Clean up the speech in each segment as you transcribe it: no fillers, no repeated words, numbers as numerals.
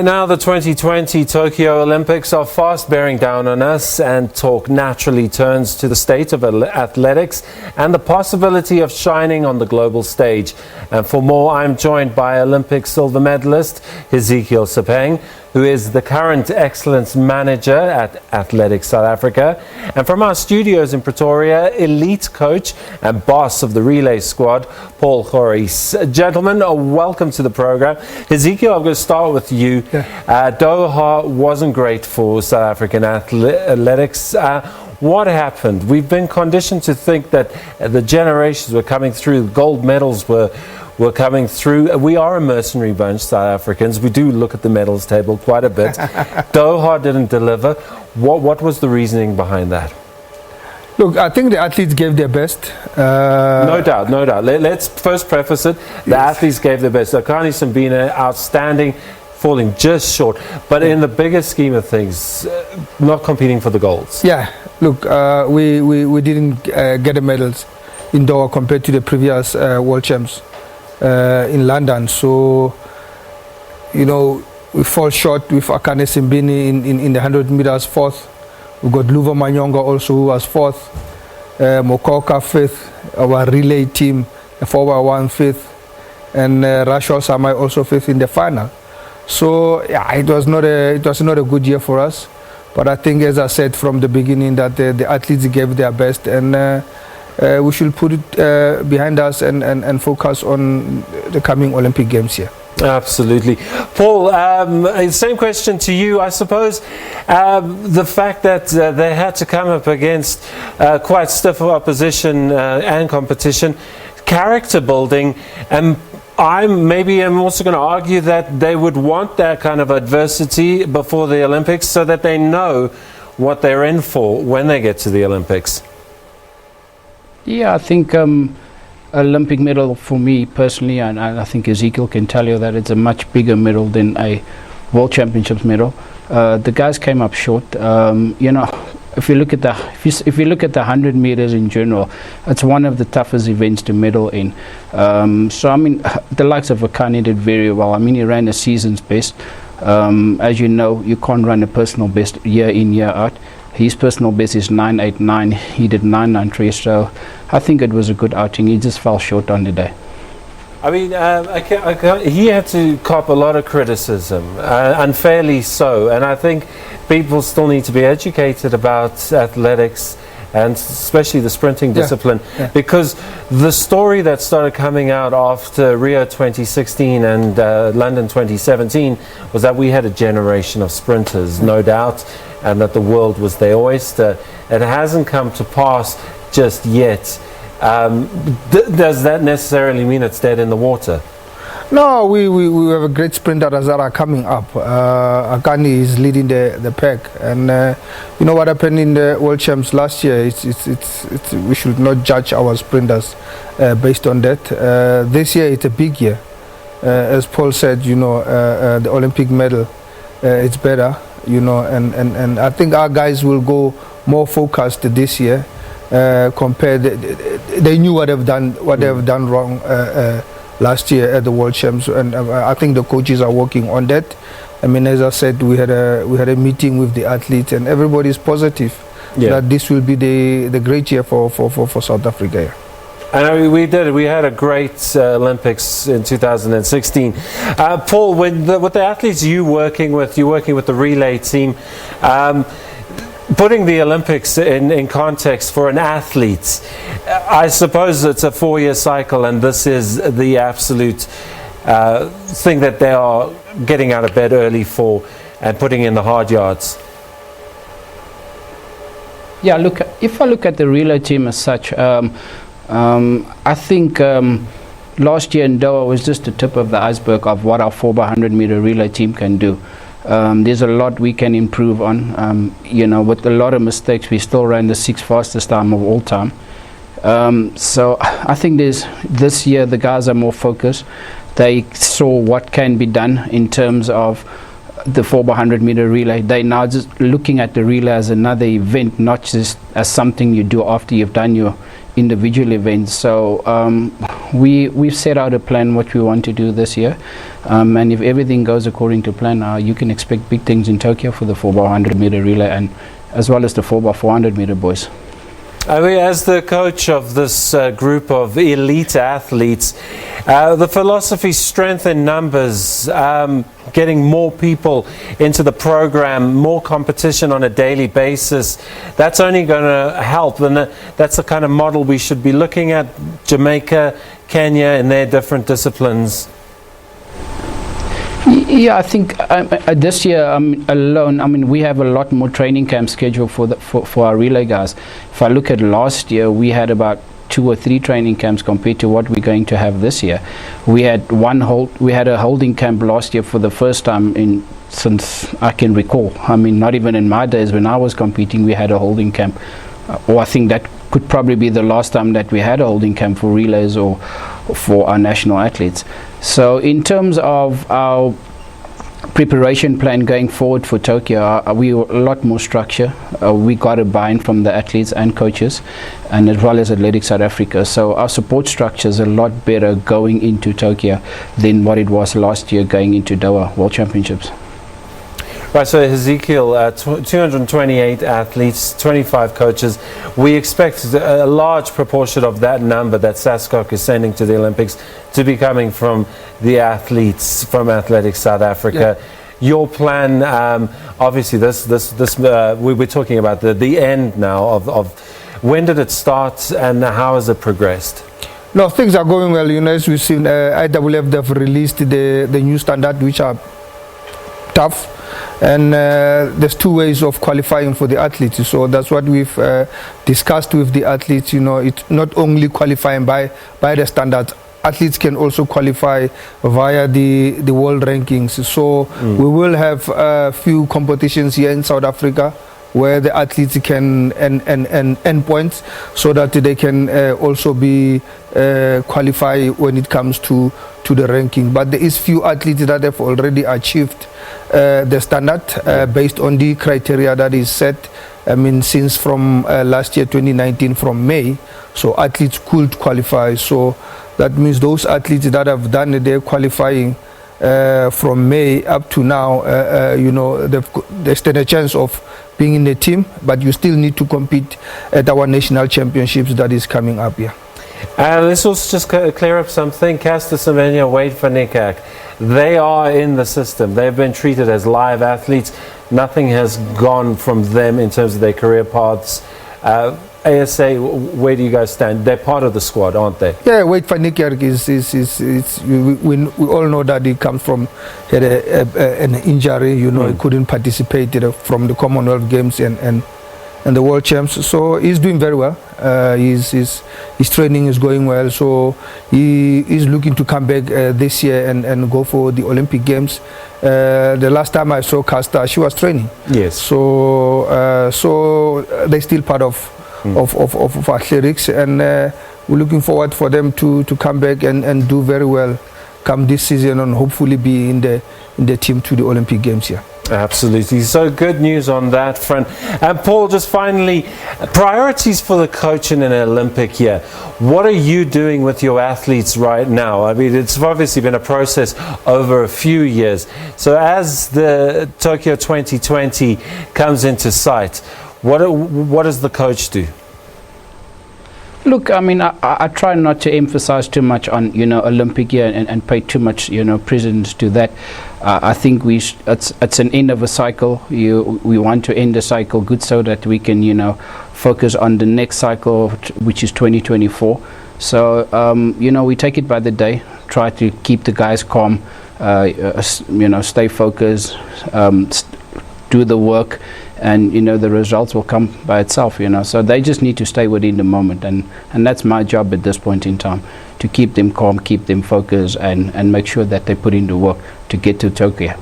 Now the 2020 Tokyo Olympics are fast bearing down on us, and talk naturally turns to the state of athletics and the possibility of shining on the global stage. And for more, I'm joined by Olympic silver medalist Hezekiel Sepeng, who is the current excellence manager at Athletics South Africa, and from our studios in Pretoria, elite coach and boss of the relay squad, Gorries. Gentlemen, welcome to the program. Hezekiel, I'm going to start with you. Doha wasn't great for South African athletics. What happened? We've been conditioned to think that the generations were coming through, gold medals were coming through. We are a mercenary bunch, South Africans. We do look at the medals table quite a bit. Doha didn't deliver. What was the reasoning behind that? Look, I think the athletes gave their best. No doubt, no doubt. Let's first preface it. The athletes gave their best. Akani Simbine, outstanding, falling just short. But in the bigger scheme of things, not competing for the golds. Yeah, look, we didn't get the medals in Doha compared to the previous world champs in London. So, you know, we fall short with Akani Simbine in the 100 meters fourth. We got Luva Manyonga also, who was fourth. Mokoka fifth. Our relay team, the 4x1 fifth, and Rashwa Samai also fifth in the final. So yeah, it was not a good year for us. But I think, as I said from the beginning, that the athletes gave their best, and we should put it behind us and focus on the coming Olympic Games here. Absolutely. Paul, same question to you. I suppose the fact that they had to come up against quite stiff opposition and competition, character building, and I'm also going to argue that they would want that kind of adversity before the Olympics so that they know what they're in for when they get to the Olympics. Yeah, I think Olympic medal for me personally, and I think Hezekiel can tell you that it's a much bigger medal than a World Championships medal. The guys came up short. You know, if you look at the 100 meters in general, it's one of the toughest events to medal in. So I mean, the likes of Akani did very well. I mean, he ran a season's best. As you know, you can't run a personal best year in, year out. His personal best is 9.89. He did 9.93. So I think it was a good outing. He just fell short on the day. I mean, he had to cop a lot of criticism, unfairly so. And I think people still need to be educated about athletics, and especially the sprinting discipline, because the story that started coming out after Rio 2016 and London 2017 was that we had a generation of sprinters, no doubt, and that the world was their oyster. It hasn't come to pass just yet. Does that necessarily mean it's dead in the water? No, we have a great sprinter that are coming up. Akani is leading the pack, and you know what happened in the World Champs last year. We should not judge our sprinters based on that. This year it's a big year, as Paul said. You know, the Olympic medal, it's better. You know, and I think our guys will go more focused this year. Compared, they knew what they've done wrong last year at the World Champs, and I think the coaches are working on that. I mean, as I said, we had a meeting with the athletes, and everybody is positive that this will be the great year for South Africa. Yeah. And I mean, we had a great Olympics in 2016. Paul, with the athletes you're working with the relay team. Putting the Olympics in context for an athlete, I suppose it's a 4-year cycle, and this is the absolute thing that they are getting out of bed early for and putting in the hard yards. Yeah, look, if I look at the relay team as such, I think last year in Doha was just the tip of the iceberg of what our 4x100 meter relay team can do. There's a lot we can improve on. You know, with a lot of mistakes, we still ran the 6th fastest time of all time. So I think this year the guys are more focused. They saw what can be done in terms of the 4x100 meter relay. They now just looking at the relay as another event, not just as something you do after you've done your individual events. So we've set out a plan what we want to do this year, and if everything goes according to plan, you can expect big things in Tokyo for the 4x100 meter relay, and as well as the 4x400 meter boys. I mean, as the coach of this group of elite athletes, the philosophy, strength in numbers, getting more people into the program, more competition on a daily basis, that's only going to help. And that's the kind of model we should be looking at. Jamaica, Kenya, in their different disciplines. Yeah, I think this year alone, I mean, we have a lot more training camps scheduled for our relay guys. If I look at last year, we had about 2 or 3 training camps compared to what we're going to have this year. We had a holding camp last year for the first time since I can recall. I mean, not even in my days when I was competing, we had a holding camp. Or I think that could probably be the last time that we had a holding camp for relays or for our national athletes. So in terms of our preparation plan going forward for Tokyo, we are a lot more structure. We got a buy-in from the athletes and coaches, and as well as Athletics South Africa. So our support structure is a lot better going into Tokyo than what it was last year going into Doha World Championships. Right, so Hezekiel, 228 athletes, 25 coaches. We expect a large proportion of that number that SASCOC is sending to the Olympics to be coming from the athletes from Athletics South Africa. Yeah. Your plan, obviously, we're talking about the end now of when did it start and how has it progressed? No, things are going well. You know, as we've seen, IWF, they've released the new standard, which are tough. And there's 2 ways of qualifying for the athletes. So that's what we've discussed with the athletes. You know, it's not only qualifying by the standards. Athletes can also qualify via the world rankings. So we will have a few competitions here in South Africa where the athletes can end points so that they can also be qualify when it comes to the ranking. But there is few athletes that have already achieved the standard based on the criteria that is set. I mean, since from last year 2019 from May, so athletes could qualify. So that means those athletes that have done their qualifying from May up to now, you know, they stand a chance of being in the team, but you still need to compete at our national championships that is coming up here. Let's also just clear up something. Caster Semenya, Wade van Niekerk, they are in the system. They've been treated as live athletes. Nothing has gone from them in terms of their career paths. ASA, where do you guys stand? They're part of the squad, aren't they? Yeah, Wade van Niekerk we all know that he comes from an injury. You know, he couldn't participate from the Commonwealth Games and the World Champs. So he's doing very well. His training is going well. So he is looking to come back this year and go for the Olympic Games. The last time I saw Caster, she was training. Yes. So they're still part of athletics, and we're looking forward for them to come back and do very well come this season and hopefully be in the team to the Olympic Games here. Absolutely. So good news on that front. And Paul, just finally, priorities for the coach in an Olympic year. What are you doing with your athletes right now? I mean, it's obviously been a process over a few years. So as the Tokyo 2020 comes into sight, what does the coach do? Look, I mean, I try not to emphasize too much on, you know, Olympic year and pay too much, you know, precedence to that. I think it's an end of a cycle. We want to end the cycle good so that we can, you know, focus on the next cycle, which is 2024. So, you know, we take it by the day, try to keep the guys calm, you know, stay focused, do the work, and you know the results will come by itself, you know. So they just need to stay within the moment, and that's my job at this point in time, to keep them calm, keep them focused, and make sure that they put in the work to get to Tokyo.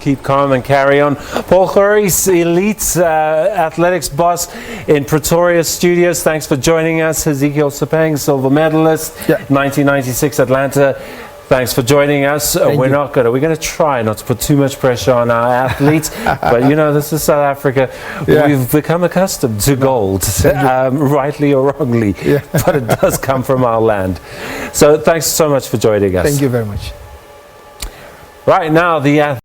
Keep calm and carry on. Paul Gorries, elite athletics boss in Pretoria Studios. Thanks for joining us. Hezekiel Sepeng, silver medalist, 1996 Atlanta. Thanks for joining us. We're going to try not to put too much pressure on our athletes, but you know, this is South Africa. Yeah. We've become accustomed to gold, rightly or wrongly, but it does come from our land. So thanks so much for joining us. Thank you very much. Right now, the